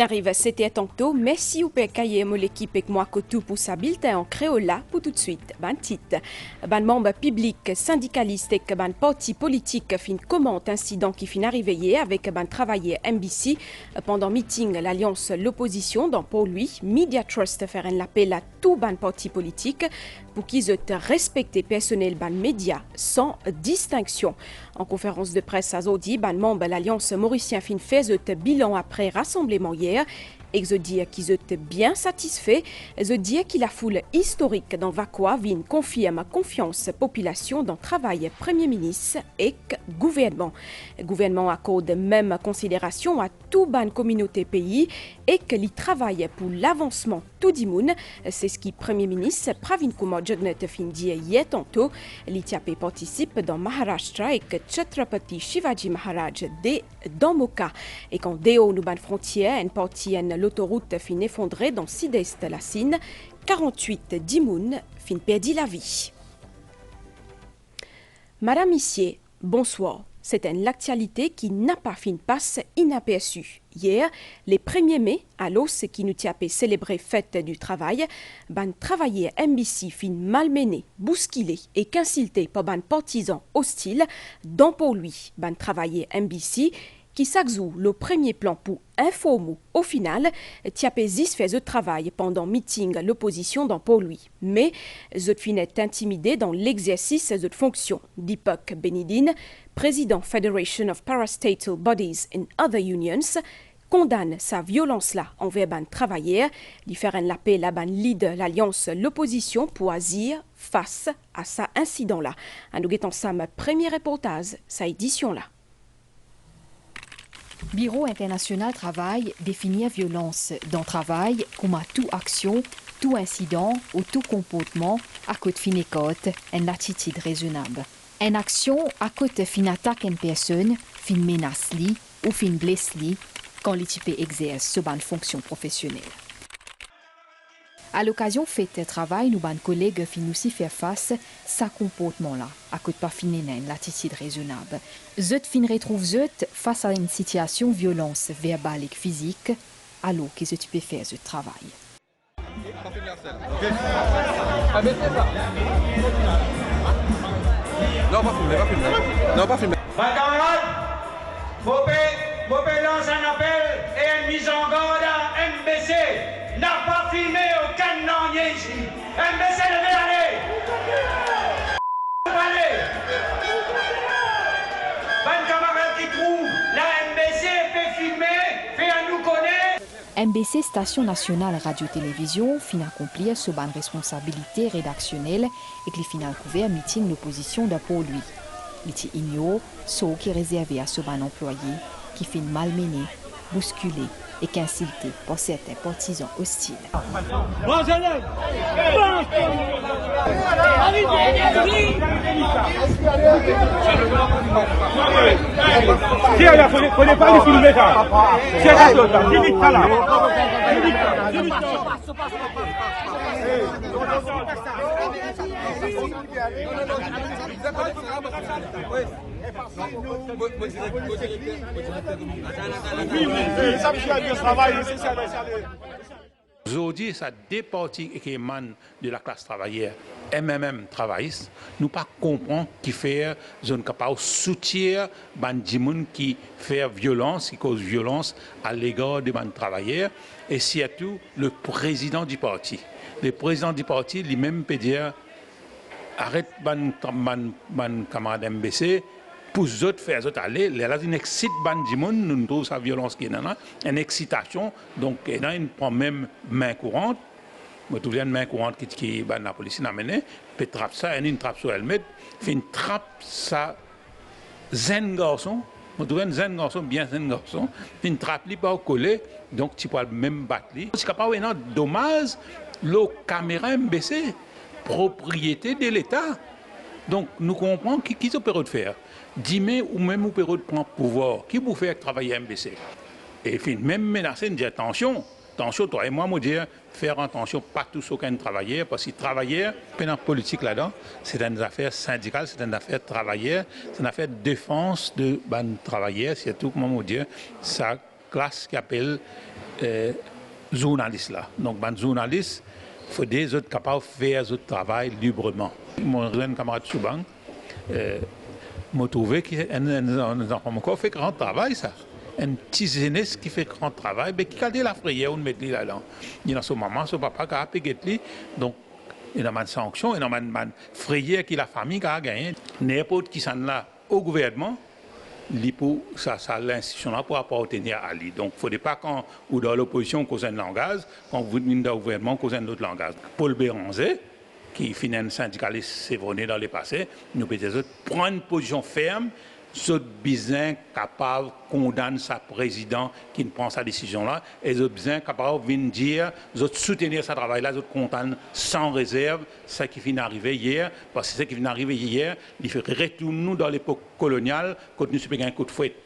Arrive, c'était tantôt. Merci ou cahier mon l'équipe et moi tout pour sa bulletin en créola pour tout de suite. Ban titre. Ban membre public, syndicaliste et ban parti politique fin commente incident qui fin arrivé hier avec ban travailleur MBC pendant meeting l'alliance l'opposition dans pour lui Media Trust faire un appel à tout ban parti politique pour qu'ils aient respecté personnel ban média sans distinction. En conférence de presse à Zodi, ban membre l'alliance mauricien fin fait bilan après rassemblement hier. Et je dis qu'ils étaient bien satisfaits. Je dis que la foule historique dans Vakwa vient confirme confiance population dans le travail Premier ministre et gouvernement. Le gouvernement accorde même considération à toute bonne communauté pays et que li travaille pour l'avancement tout du monde. C'est ce qui Premier ministre Pravin Kumar Jagnat fin dit hier tantôt. L'Itiapé participe dans Maharashtra et que Chhatrapati Shivaji Maharaj dans Moka. Et quand Deo nous ban frontière, une partie l'autoroute fin effondrée dans sud-est la Sine, 48 d'Imoun fin perdu la vie. Madame Missier, bonsoir. C'est une actualité qui n'a pas fin passe inaperçue. Hier, les 1er mai, à l'os qui nous tiapé célébrer fête du travail, ban travailleur MBC fin malmené, bousculé et qu'insulté par ban partisans hostiles, dont pour lui, ban travailleur MBC, qui s'axou le premier plan pour informer au final, Tiapésis fait ce travail pendant meeting l'opposition dans pour lui. Mais zot finet intimidé dans l'exercice de fonction. Deepak Benidin, président Federation of Parastatal Bodies and Other Unions, condamne sa violence-là envers ban travailleurs, lui faire un appel à ban lead l'alliance l'opposition pour agir face à ça incident-là. À nous guettons ça ma premier reportage, sa édition-là. Bureau international travail définit violence dans le travail comme toute action, tout incident ou tout comportement à côté fin écoute une attitude raisonnable. Une action à côté fin attaque une personne, fin menace li ou fin blesse li quand l'équipe exerce ce ban fonction professionnelle. À l'occasion fête de travail, nous ban collègues fin aussi faire face à ce comportement-là, à côté pas fin une l'attitude raisonnable. Zut fin retrouve zut face à une situation violence verbale et physique, alors que zut peut faire ce travail. Non, pas filmer. Camarades, vous pouvez lancer un appel et une mise en garde à MBC. N'a pas filmé aucun nom ici. MBC devait aller. Allez. Bonne camarade qui trouve la MBC peut filmer, fait à nous connaître. MBC, Station nationale radio-télévision, fin accomplir ce ban responsabilité rédactionnelle et que les final couvert meeting l'opposition de pour lui. Il ignore ce qui est réservé à ce ban employé qui fin malmené, bousculé et qu'insulté par certains partisans hostiles. Prenez pas les filmer ça. C'est ça, limite ça là. Aujourd'hui, ça des partis qui émanent de la classe travaillère, MMM travailliste, nous pas comprendre qui fait zone capable soutien bandimoun qui fait violence, qui cause violence à l'égard des bandes travailleurs et surtout le président du parti. Le président du parti lui-même peut dire arrête ban camarade MBC pour les autres faire autres aller. Là, une excite bandimoun, nous trouvons sa violence qui est là, une excitation. Donc, il prend même main courante. Je me souviens une main courante qui la police n'a mené, peut trappe ça, une trappe sur elle, fait une trappe ça, zen garçon, je me souviens zen garçon, bien zen garçon, fait une trappe li pas collé, donc tu peux même battre li. C'est capable de dommage, le caméra MBC, propriété de l'État. Donc nous comprenons qui se peut faire. Dime ou même ou peut prendre pouvoir, qui vous fait travailler MBC. Et fin, même menacer, dire attention, toi et moi, me dire faire attention, pas tous aucun travailleur, parce que travailleur, pendant politique là-dedans, c'est une affaire syndicale, c'est une affaire travailleur, c'est une affaire de défense de ban travailleurs, surtout, comment me dire, sa classe qui appelle journalistes là. Donc, les journalistes, il faut des autres capables de faire ce travail librement. Mon jeune camarade Soubang m'a trouvé qu'un enfant fait grand travail, ça. Un petit jeunesse qui fait grand travail, mais qui a la frayère, on met là-dedans. Il y a son maman, son papa qui a payé lui. Donc, il y a une sanction, il y a une frayère que la famille a gagné. N'importe qui s'en là au gouvernement, ça l'institution là pour appartenir à lui. Donc, il ne faudrait pas quand ou dans l'opposition cause un langage, quand vous venez dans le gouvernement cause un autre langage. Paul Béranger, qui finit un syndicaliste sévonné dans le passé, nous peut prendre une position ferme. Ce business capable condamne sa président qui ne prend sa décision-là, et ce business capable de dire, de soutenir ce travail-là, de condamne sans réserve, ce qui vient d'arriver hier, parce que ce qui vient d'arriver hier, il fait retourner dans l'époque coloniale, quand nous avons un coup de fouet.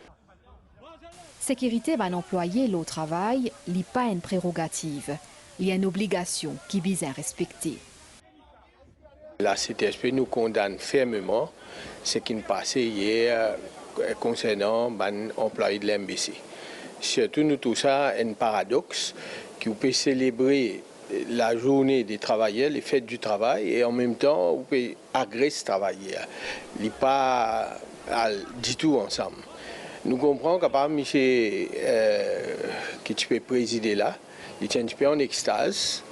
Sécurité d'un employé au travail n'est pas une prérogative, il y a une obligation qui vise à respecter. La CTSP nous condamne fermement ce qui nous passait hier concernant les employés de l'MBC. Surtout, nous tout ça un paradoxe qui peut célébrer la journée des travailleurs, les fêtes du travail, et en même temps, on peut agresser les travailleurs. Il n'est pas du tout ensemble. Nous comprenons qu'à part M. qui tu peux présider là, il est un petit peu en extase,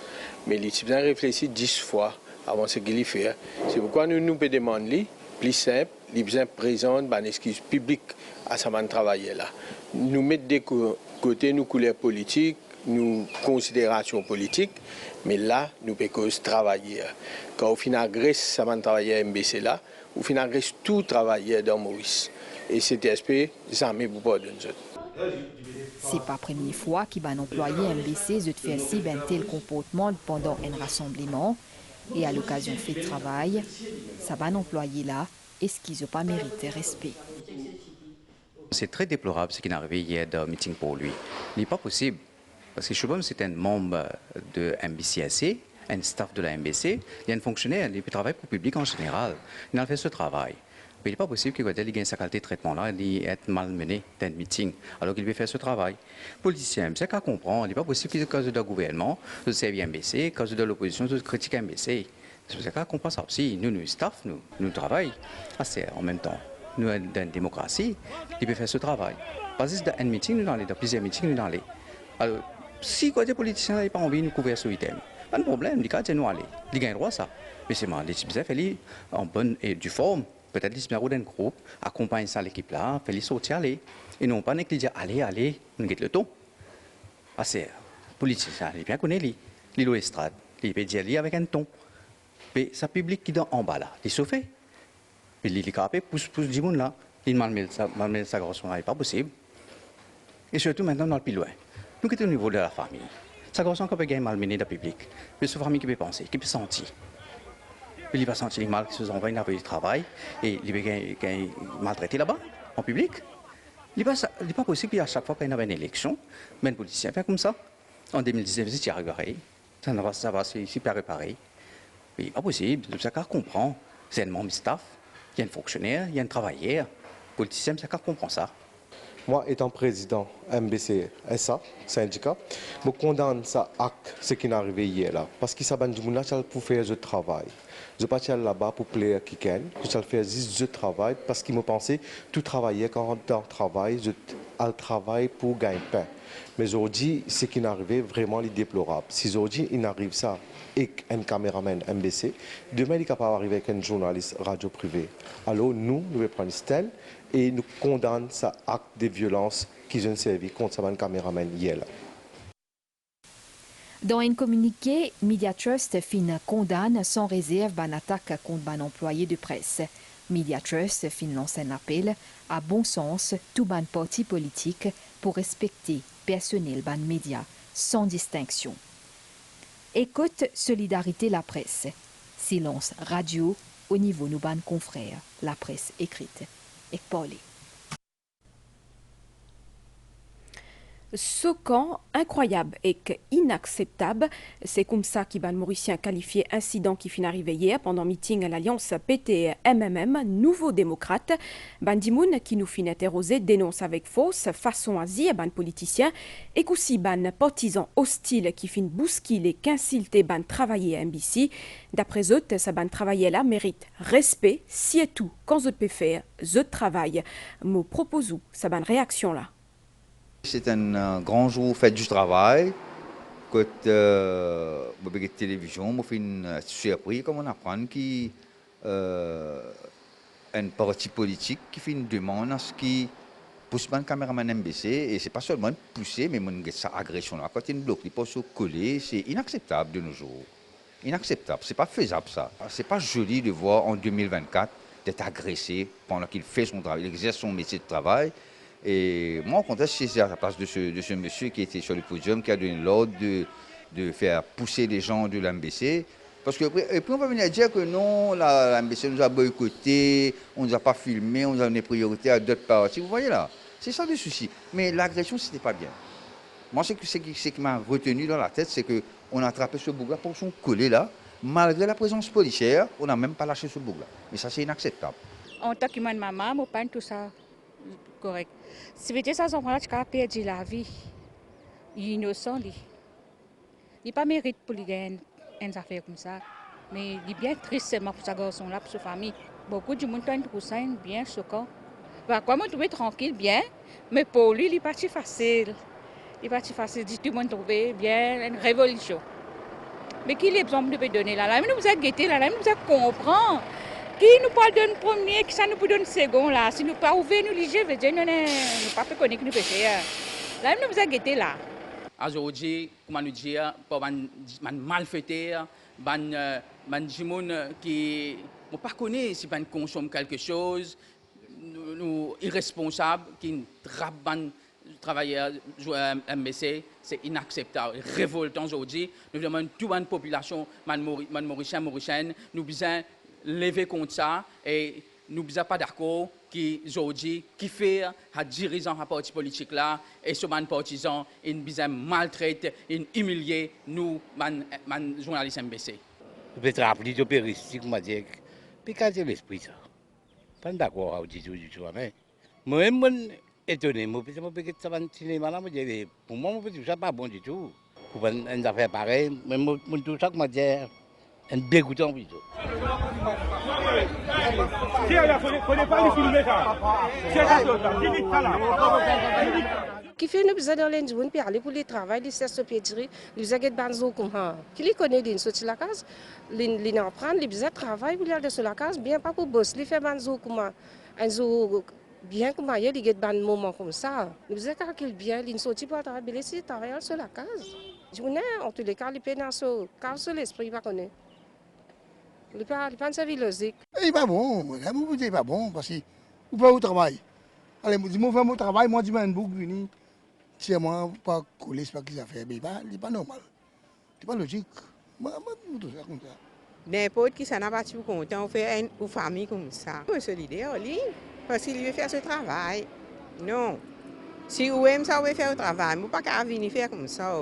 mais il a bien réfléchi 10 fois avant ce qu'il fait. C'est pourquoi nous pouvons demander, plus simple, il besoin présente une excuse publique à ce travail-là. Nous mettons de côté nos couleurs politiques, nos considérations politiques, mais là, nous pouvons travailler. Quand on finit agresse ce travail MBC là, on finit agresse tout travailleur dans Maurice. Et CTSP, ça ne peut pas de nous. C'est pas la première fois qu'un employé MBC se fait si un tel comportement pendant un rassemblement. Et à l'occasion de fait de travail, ça va employé là, est-ce qu'ils n'ont pas mérité respect? C'est très déplorable ce qui est arrivé hier dans le meeting pour lui. Il n'est pas possible, parce que Choubam c'est un membre de MBCSC, un staff de la MBC, il y a un fonctionnaire, il travaille pour le public en général, il a fait ce travail. Mais il n'est pas possible qu'il ait sa qualité de traitement là, il est malmené dans le meeting, alors qu'il veut faire ce travail. Politicien, c'est qu'à comprendre, il n'est pas possible qu'il cause de gouvernement, de servir MBC, cause de l'opposition, de critiquer MBC. C'est qu'à comprendre ça aussi. Nous staff, nous travaillons assez en même temps. Nous, dans une démocratie, il peut faire ce travail. Parce que dans un meeting, nous allons, dans plusieurs meetings, nous allons. Alors, si les politiciens n'ont pas envie de nous couvrir ce item, pas de problème, ils peuvent nous aller. Ils gagnent droit ça. Mais c'est les types fait en bonne et due forme. Peut-être les numéros d'un groupe, accompagne ça l'équipe là, fait les sortir aller. Et non pas que dire allez, on get le ton. Ah c'est politicien, il bien connaît lui. L'île estrade, il peut dire lui avec un ton. Mais ça public qui est en bas là, il se fait. Puis il est capable pousse du monde là, il malmène sa grosse là, pas possible. Et surtout maintenant dans le plus loin. Nous qui sommes au niveau de la famille. Sa grosse on peut gagner malmené dans le public. Mais ce famille qui peut penser, qui peut sentir. Il va sentir les mal qui se envoient dans le travail et il va maltraiter là-bas, en public. Il n'est pas possible qu'à chaque fois qu'il y a une élection, mais un politicien fait comme ça. En 2019, c'est arrivé. Ça va se super réparer. Il n'est pas possible. C'est ça qu'on comprend. C'est un membre du staff, il y a un fonctionnaire, il y a un travailleur. Le politicien, c'est ça qu'on comprend ça. Moi, étant président MBC SA, syndicat, je condamne ça acte, ce qui est arrivé hier là. Parce que ça pour faire ce travail. Je ne suis pas là-bas pour plaire à quelqu'un, je vais faire juste ce travail parce qu'ils me pensaient tout travailler quand on travaille, je travaille pour gagner pain. Mais aujourd'hui, ce qui est arrivé, vraiment, est déplorable. Si aujourd'hui, il arrive ça avec un caméraman MBC, demain, il est capable d'arriver avec un journaliste radio privé. Alors, nous devons prendre stèle et nous condamnons ça acte de violence qui ont servi contre un caméraman hier. Dans un communiqué, Media Trust condamne sans réserve une attaque contre un employé de presse. Media Trust lance un appel à bon sens tout un parti politique pour respecter personnel ban média sans distinction. Écoute Solidarité la presse. Silence radio au niveau nous ban confrères, la presse écrite et parlée. Ce camp incroyable et inacceptable, c'est comme ça qu'Iban Mauricien qualifié incident qui finit arrivé hier pendant meeting à l'alliance PT-MMM, Nouveau Démocrate. Bandimoun qui nous finit interroger dénonce avec fausse façon asie ban politicien et qu'aussi ban partisans hostiles qui finit bousculer qu'insulter ban travailler à MBC. D'après eux, ça ban travailler là mérite respect, si et tout quand je peux faire, je travaille. Nous proposons ça ban réaction là. C'est un grand jour fête du travail. Quand je regarde la télévision, je fais une surprise comme on apprend qu'il un parti politique qui fait une demande à ce qui pousse le caméraman MBC. Et ce n'est pas seulement pousser, mais cette agression-là. Quand il bloque, il peut se coller, c'est inacceptable de nos jours. Inacceptable, ce n'est pas faisable ça. Ce n'est pas joli de voir en 2024 d'être agressé pendant qu'il fait son travail, il exerce son métier de travail. Et moi, au contraire, c'est à la place de ce monsieur qui était sur le podium, qui a donné l'ordre de faire pousser les gens de l'MBC. Parce que, et puis on va venir dire que non, l'MBC nous a boycotté, on ne nous a pas filmé, on nous a donné priorité à d'autres partis. Vous voyez là, c'est ça le souci. Mais l'agression, ce n'était pas bien. Moi, ce qui m'a retenu dans la tête, c'est qu'on a attrapé ce bouc-là pour son coller là. Malgré la présence policière, on n'a même pas lâché ce bouc-là. Mais ça, c'est inacceptable. En tant que maman, je pense tout ça correct. Si vous dites ça, on a perdu la vie. Il est innocent. Il n'a pas mérite pour lui gagner une affaire comme ça. Mais il est bien triste seulement pour sa garçon-là, pour sa famille. Beaucoup de monde trouve ça bien choquant. Quoi, moi, trouve tranquille, bien. Mais pour lui, il est parti facile. Il est parti facile. Tout le monde trouve bien une révolution. Mais qui l'exemple nous peut donner là? Là, nous vous a guetté, là, nous vous a comprendre. Qui nous parle d'un premier, qui ça nous peut donner second là? Si nous pas ouvert, nous liger, veut dire, nous ne pas connaître nous peut faire. Là, nous vous a guetté là. Aujourd'hui, comment nous dire, pour les malfaiteurs, les gens qui ne pas connaissent si ils consomment quelque chose, nous irresponsables, qui trappent les travailleurs MBC, c'est inacceptable, révoltant aujourd'hui. Nous demandons toute la population, mauricienne, nous besoin lever contre ça et nous ne sommes pas d'accord qu'aujourd'hui, qui fait à dirigeants de parti politique là et ce partisans, ils besoin maltraiter, ils humilier nous, les journalistes MBC. Je vais rappeler de péristique, je vais dire, puis casser l'esprit ça. Pas d'accord du tout, mais moi-même, étonné, moi, ça va être un cinéma là, pour moi, ça pas bon du tout. Pour une affaire pareille, mais moi, tout ça, je vais dire, un dégoûtant plutôt. Qui fait nous besoin dans l'industrie pour aller pour le travail, les cesses de pétri, les aguettes banzo comme ça. Qui les connaît, les sortir la case, les en prendre, les besoin de travail pour aller sur la case, bien pas pour bosser, les faire banzo comme ça. Un zo bien comme ça, les get ban moment comme ça. Nous besoin calculer bien, les sortir pour travailler, les travailler sur la case. Je connais en tous les cas les pénances, car sur l'esprit pas connaît. Il pas servir logique. Il pas bon, il pas bon parce que vous faites au travail. Allez, moi je fais mon travail, moi je mets un bouc uni. Si moi pas coller c'est pas qu'ils a fait, mais il pas normal. C'est pas logique. Moi tout ça comme ça. N'importe qui ça n'a pas tout content, on fait une famille comme ça. Je suis solidaire parce qu'il veut faire ce travail. Non. Si vous aimez ça, vous faire le travail, vous pas qu'à venir faire comme ça.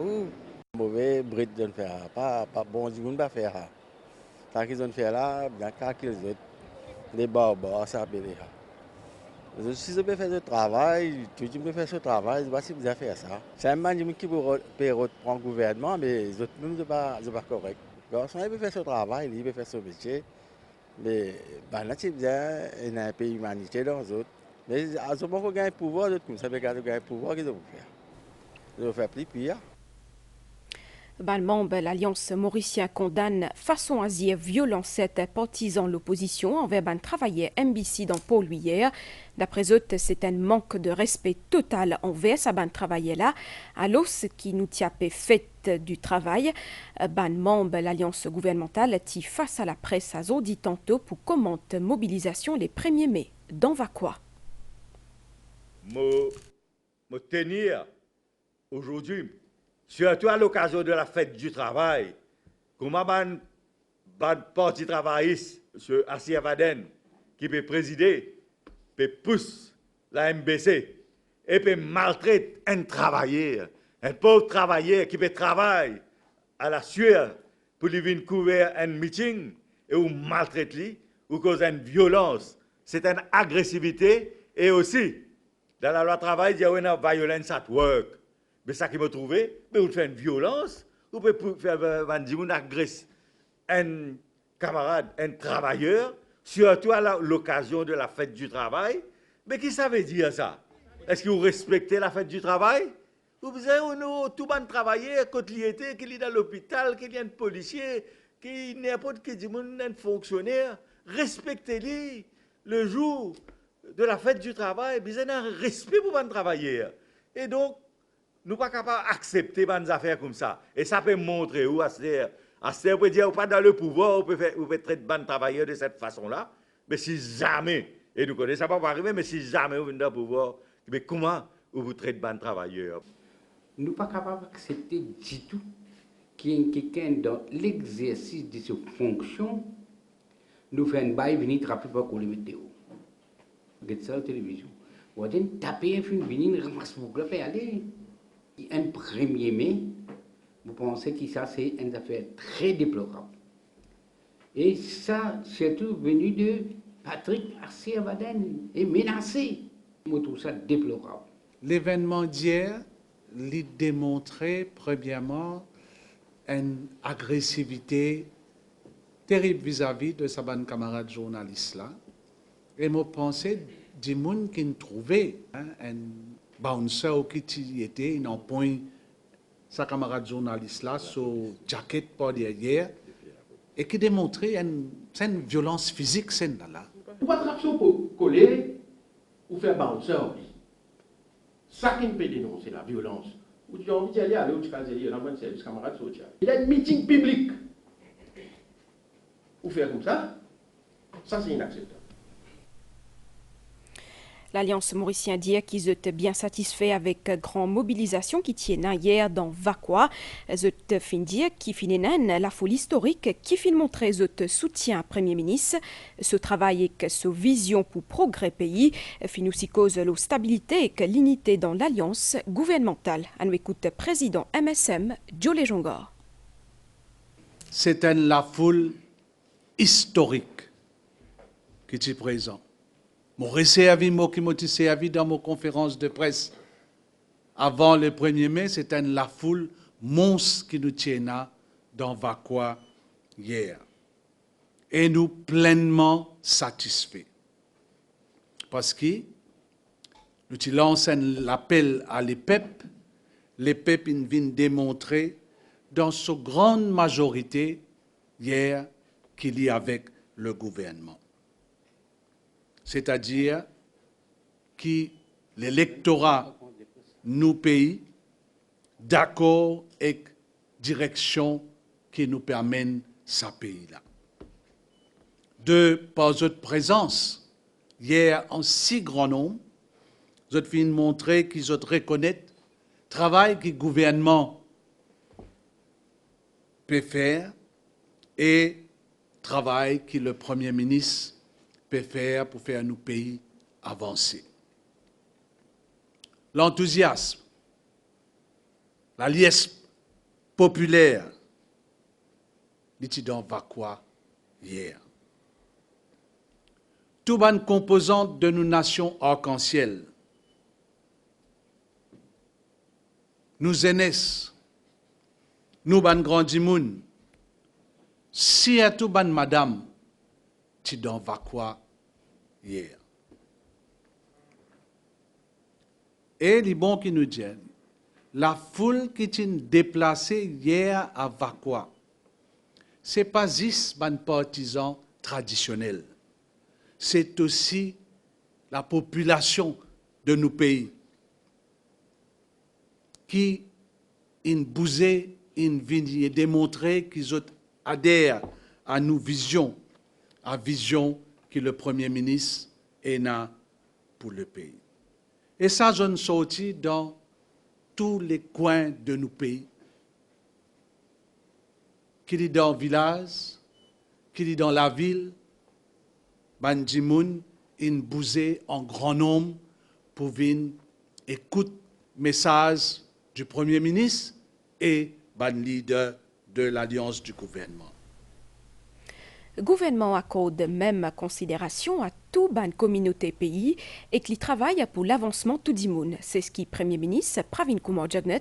Mauvais bride de faire, pas bon, du monde pas faire. Tant qu'ils ont fait là, bien qu'ils ont des barbares, ça appelle là. Si je peux faire ce travail, tu peux faire ce travail, je ne sais pas si vous avez fait ça. C'est un man qui peut reprendre le gouvernement, mais les autres même, ce n'est pas correct. Donc, il peut faire ce travail, il peut faire ce métier, mais là, c'est bien, il y a un pays humanité dans les autres. Mais à ce moment, il y a un pouvoir, d'autres comme ça, il y a un pouvoir qu'ils vont faire. Ils vont faire plus pire. Membre l'Alliance mauricien condamne façon asie violence cette partisan l'opposition envers ban travailleur MBC dans Pôle hier. D'après eux, c'est un manque de respect total envers sa ban travailleur là. Alors, ce qui nous tient fait du travail, ban membre l'Alliance gouvernementale qui face à la presse a dit tantôt pour commente mobilisation les 1er mai. Dans va quoi? Me tenir aujourd'hui. Surtout à l'occasion de la fête du travail, comment ban parti travailliste, M. Assia Vaden, qui peut présider, peut pousser la MBC, et puis maltraite un travailleur, un pauvre travailleur qui peut travailler à la sueur pour lui venir couvrir un meeting et ou maltraite lui, ou cause une violence, c'est une agressivité et aussi, dans la loi travail, il y a une violence at work. Mais ça qui m'a trouvé, mais vous faites une violence, vous pouvez faire agresser un camarade, un travailleur, surtout à l'occasion de la fête du travail. Mais qui ça veut dire ça? Est-ce que vous respectez la fête du travail? Vous avez tout le monde travailler, quand il était, qu'il est dans l'hôpital, qu'il y a un policier, qu'il n'importe qui dit un fonctionnaire, respectez-les le jour de la fête du travail, vous avez un respect pour les travailleurs. Et donc, nous ne sommes pas capables d'accepter des affaires comme ça. Et ça peut montrer où, Aster peut dire, pas dans le pouvoir, vous pouvez traiter de travailleurs de cette façon-là. Mais si jamais, et nous connaissons, ça ne va pas arriver, mais si jamais vous venez dans le pouvoir, mais comment vous traitez de travailleurs? Nous ne sommes pas capables d'accepter du tout qu'il y ait quelqu'un dans l'exercice de ses fonctions, nous fait un bail, venir trapper par les météo. Regardez ça à la télévision. Vous allez taper un film, venir ramasser pour le faire aller. Un 1er mai, vous pensez que ça, c'est une affaire très déplorable. Et ça, surtout venu de Patrick Arcier-Vaden, et menacé. Je trouve ça déplorable. L'événement d'hier, il démontrait, premièrement, une agressivité terrible vis-à-vis de sa bonne camarade journaliste là. Et je pensais du monde qui trouvait un bouncer qui était, il point sa camarade journaliste là, sur jacket par derrière, et qui démontrait une violence physique, c'est là. Vous pas attraper pour coller ou faire bouncer. Ça qui peut dénoncer la violence. Ou tu as envie d'aller à l'autre cas, il y a un service camarade social. Il y a un meeting public. Ou faire comme ça, c'est inacceptable. L'Alliance mauricienne dit qu'ils étaient bien satisfaits avec grande mobilisation qui tient hier dans Vakwa. Ils fin dire qui finit la foule historique qui fin montrer ils soutien Premier ministre. Ce travail et ce vision pour progrès pays fin aussi cause la stabilité et l'unité dans l'alliance gouvernementale. À nous écoute président MSM Joe Jongor. C'est la foule historique qui est présente. Mon réservi, moi qui m'ai servi dans mon conférence de presse avant le 1er mai, c'était la foule monstre qui nous tient dans Vakwa hier. Et nous pleinement satisfaits. Parce que nous lançons l'appel à l'EPEP. L'EPEP vient démontrer dans sa grande majorité hier qu'il y a avec le gouvernement. C'est-à-dire que l'électorat nous paye d'accord avec la direction qui nous permet ce pays-là. Par votre présence, hier en si grand nombre, vous avez montré qu'ils reconnaissent le travail que le gouvernement peut faire et le travail que le Premier ministre peut faire pour faire nos pays avancer. L'enthousiasme, la liesse populaire, l'étudiant Vakwa hier. Tout bonne composante de nos nations arc-en-ciel, nous aînés, nous ban grandi moun, si à tout ban madame, tu dans Vakwa hier. Et les bons qui nous disent, la foule qui est déplacée hier à Vakwa, ce n'est pas juste un partisan traditionnel, c'est aussi la population de nos pays qui bousé, vient démontrer qu'ils adhèrent à nos visions, à vision que le Premier ministre a pour le pays. Et ça, je ne sortis dans tous les coins de nos pays, qu'il est dans le village, qu'il est dans la ville, Bandimoun, in bousé en grand nombre pour venir écoute message du Premier ministre et ban leader de l'alliance du gouvernement. Le gouvernement accorde même considération à toute ban communauté pays et qui travaille pour l'avancement tout du monde. C'est ce qui Premier ministre Pravin Kumar Jagnat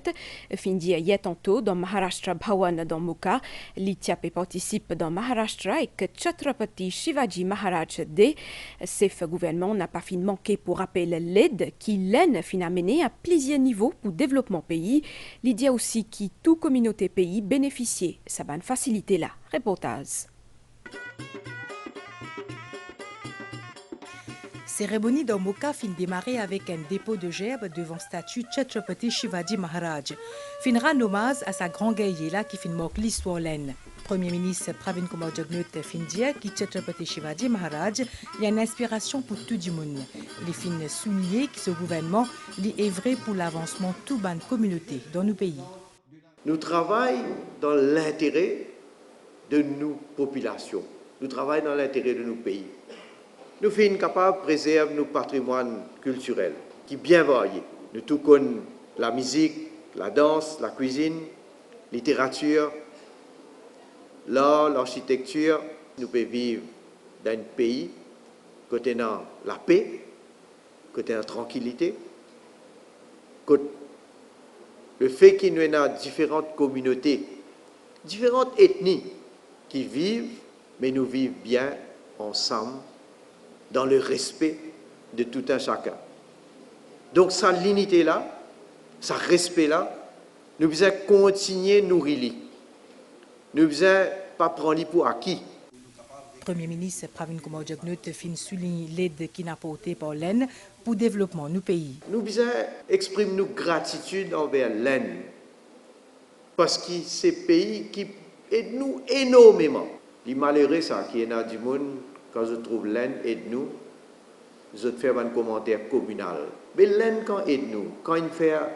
fin dit hier tantôt dans Maharashtra Bhawan dans Mukha. L'Ithiopie participe dans Maharashtra et que Chhatrapati Shivaji Maharaj D. Ce gouvernement n'a pas fin manqué pour rappeler l'aide qui l'aine fin amené à plusieurs niveaux pour développement pays. Il dit aussi qui toute communauté pays bénéficier sa ban facilité là. Reportage. Cérémonie dans Mukha fin démarrer avec un dépôt de gerbes devant statue Chhatrapati Shivaji Maharaj. Finra hommage à sa grand guerrier qui fin marque l'histoire laine. Premier ministre Pravin Kumar Jagnat fin dire que Chhatrapati Shivaji Maharaj est une inspiration pour tout le monde. Il fin souligner que ce gouvernement est œuvré pour l'avancement de toute la communauté dans nos pays. Nous travaillons dans l'intérêt de nos populations. Nous travaillons dans l'intérêt de nos pays. Nous sommes capables de préserver nos patrimoines culturels, qui sont bien variés. Nous tout connaissons la musique, la danse, la cuisine, la littérature, l'art, l'architecture. Nous pouvons vivre dans un pays côté la paix, côté la tranquillité, côté le fait qu'il y a différentes communautés, différentes ethnies qui vivent, mais nous vivons bien ensemble dans le respect de tout un chacun. Donc, sa l'unité-là, sa respect-là, nous devons continuer à nourrir. Nous ne devons pas prendre pour acquis. Premier ministre Pravin Kumar Jagnat fin souligne l'aide qu'il a apportée par l'AIN pour le développement de nos pays. Nous devons exprimer notre gratitude envers l'AIN parce que c'est un pays qui aide nous énormément. Les malheureux, ça, qui est dans du monde, quand je trouve l'AIN aide-nous, je fais un commentaire communal. Mais l'AIN, quand aide-nous, quand il fait un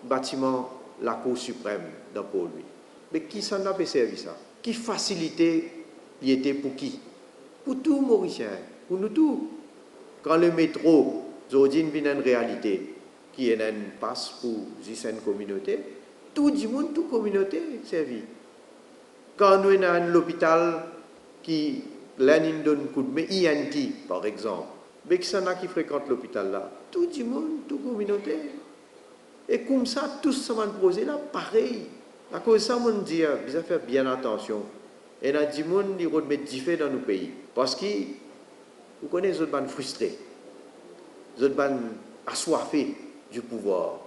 bâtiment, la Cour suprême dans pour lui. Mais qui s'en a servi ça? Qui facilité il était pour qui? Pour tous les Mauriciens, pour nous tous. Quand le métro, aujourd'hui, vient une réalité, qui est une passe pour une communauté, tout le monde, toute communauté servi. Quand nous avons l'hôpital qui donne un coup de main, INT par exemple, mais qui s'en a qui fréquentent l'hôpital là, tout le monde, toute communauté. Et comme ça, tous se vont poser là, pareil. À cause de ça, on dit, vous avez fait bien attention. Et il y a des gens qui remettent différents dans nos pays. Parce que, vous connaissez, les gens frustrés. Les gens assoiffés du pouvoir.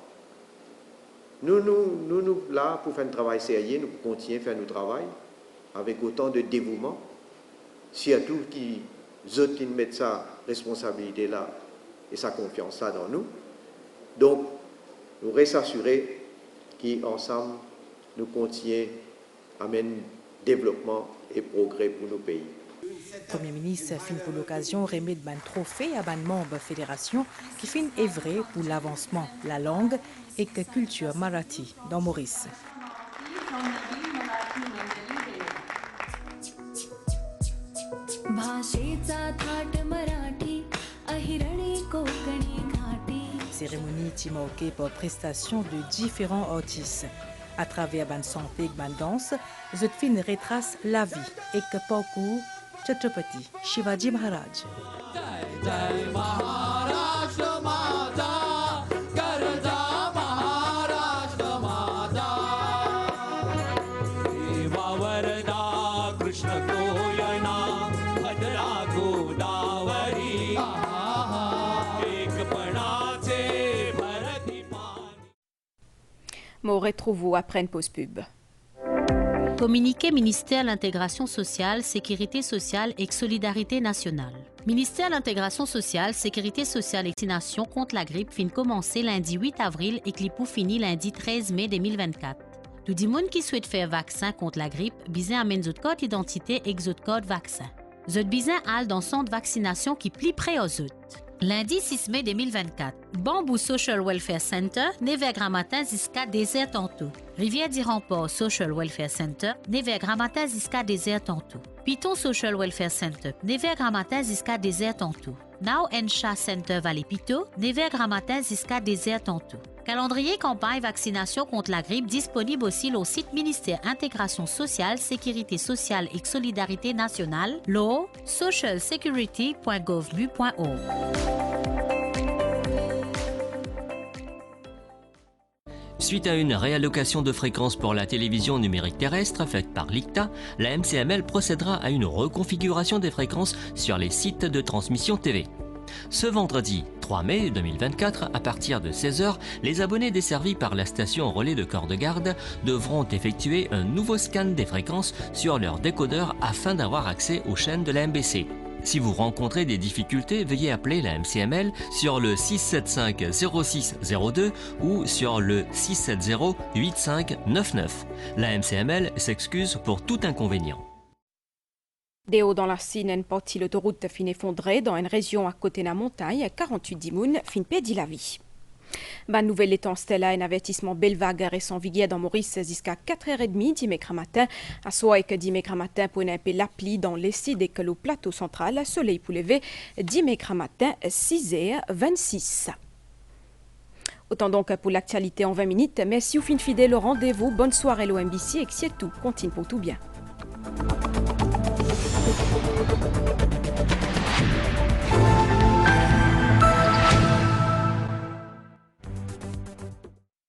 Nous, là, pour faire un travail sérieux, nous continuons à faire notre travail avec autant de dévouement. Surtout qui, les autres qui mettent sa responsabilité là et sa confiance là dans nous. Donc, nous restons assurés qu'ensemble, nous continuons à mener développement et progrès pour nos pays. Premier ministre fin pour l'occasion remettre un trophée à un membre de la fédération qui fin œuvrer pour l'avancement de la langue et de la culture marathi dans Maurice. Cérémonie qui marquée par prestation de différents artistes. À travers une santé et une danse, cette film retrace la vie et le parcours Chhatrapati Shivaji Maharaj. On retrouve après une pause pub. Communiqué ministère de l'Intégration sociale, Sécurité sociale et Solidarité nationale. Ministère de l'Intégration sociale, Sécurité sociale et Vaccination contre la grippe fin commencer lundi 8 avril et clipou fini lundi 13 mai 2024. Tout le monde qui souhaite faire vaccin contre la grippe, besoin amène votre code d'identité et votre code vaccin. Votre besoin al dans centre vaccination qui plie près aux autres. Lundi 6 mai 2024, Bamboo Social Welfare Center, 9h matin jusqu'à 10h tantôt. Rivière d'Iramport Social Welfare Center, Never Gramata jusqu'à désert tantôt. Piton Social Welfare Center, Never Gramata jusqu'à désert tantôt. Now Ensha Center Valley Pito, Never Gramata jusqu'à désert tantôt. Calendrier campagne vaccination contre la grippe disponible aussi au site ministère Intégration sociale, Sécurité sociale et Solidarité nationale, LO, socialsecurity.gov.org. Suite à une réallocation de fréquences pour la télévision numérique terrestre faite par l'ICTA, la MCML procédera à une reconfiguration des fréquences sur les sites de transmission TV. Ce vendredi 3 mai 2024, à partir de 16h, les abonnés desservis par la station relais de Corps-de-Garde devront effectuer un nouveau scan des fréquences sur leur décodeur afin d'avoir accès aux chaînes de la MBC. Si vous rencontrez des difficultés, veuillez appeler la MCML sur le 675 0602 ou sur le 670 8599. La MCML s'excuse pour tout inconvénient. Déo dans la Sine, une partie de l'autoroute fin effondrée dans une région à côté de la montagne, 48 dimoun fin perdit la vie. Ban nouvelle étant Stella, un avertissement Belvague récent viguier dans Maurice jusqu'à 4h30 dimanche matin. À soir que dimanche matin pour un peu l'appli dans l'essai dès que le plateau central, soleil pour lever dimanche matin 6h26. Autant donc pour l'actualité en 20 minutes. Merci au fin fidèle au rendez-vous. Bonne soirée l'OMBC et que c'est tout. Continue pour tout bien.